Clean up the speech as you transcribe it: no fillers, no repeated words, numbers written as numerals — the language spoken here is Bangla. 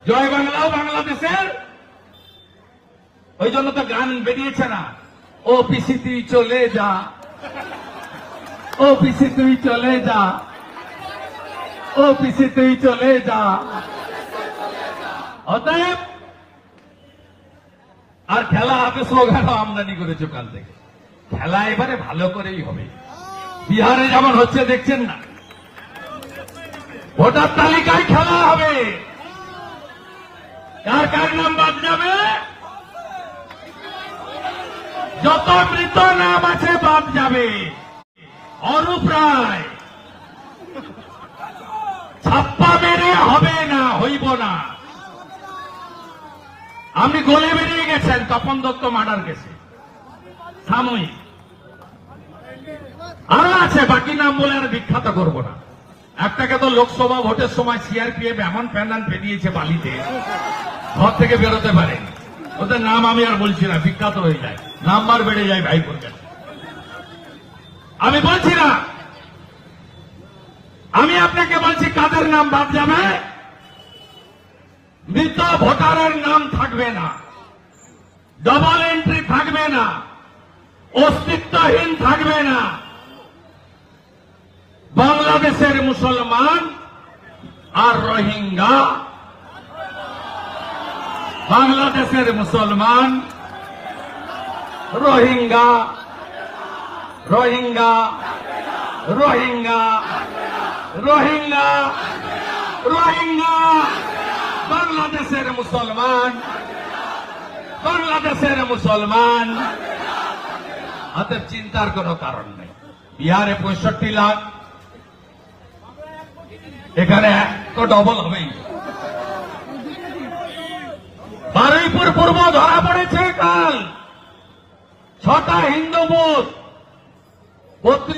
জয় বাংলাও বাংলাদেশের, ওই জন্য তো গান বেরিয়েছে না, ও পিসি তুই চলে যা, ও পিসি তুই চলে যা, ও পিসি তুই চলে যা। অতএব আর খেলা হাতে স্লোগানও আমদানি করেছে কাল থেকে। খেলা এবারে ভালো করেই হবে। বিহারে যেমন হচ্ছে দেখছেন না, ভোটার তালিকায় খেলা হবে, কার কার নাম বাদ যাবে, যত মৃত নাম আছে বাদ যাবে। অরূপ রায় ছাপ্পা মেরে হবে না, হইব না। আপনি গলে বেরিয়ে গেছেন তপন দত্ত মার্ডার কেসে, সাময়িক আরো আছে, বাকি নাম বলে আর বিখ্যাত করব না। একটাকে তো লোকসভা ভোটের সময় সিআরপিএফ এমন প্যান্ডান পেরিয়েছে বালিতে, ঘর থেকে বেরোতে পারে। ওদের নাম আমি আর বলছি না, বিখ্যাত হয়ে যায়, নাম্বার বেড়ে যায় ভাইপোর কাছে। আমি বলছি না, আমি আপনাকে বলছি কাদের নাম বাদ যাবে, মৃত ভোটারের নাম থাকবে না, ডবল এন্ট্রি থাকবে না, অস্তিত্বহীন থাকবে না। বাংলাদেশের মুসলমান আর রোহিঙ্গা, বাংলাদেশের মুসলমান রোহিঙ্গা, রোহিঙ্গা, রোহিঙ্গা, রোহিঙ্গা, রোহিঙ্গা, বাংলাদেশের মুসলমান, বাংলাদেশের মুসলমান। অতএব চিন্তার কোনো কারণ নেই। বিহারে 65 লাখ, এখানে তো ডবল হবেই। বারুইপুর পূর্ব ধরা পড়েছে কাল 6টা হিন্দু বুথ,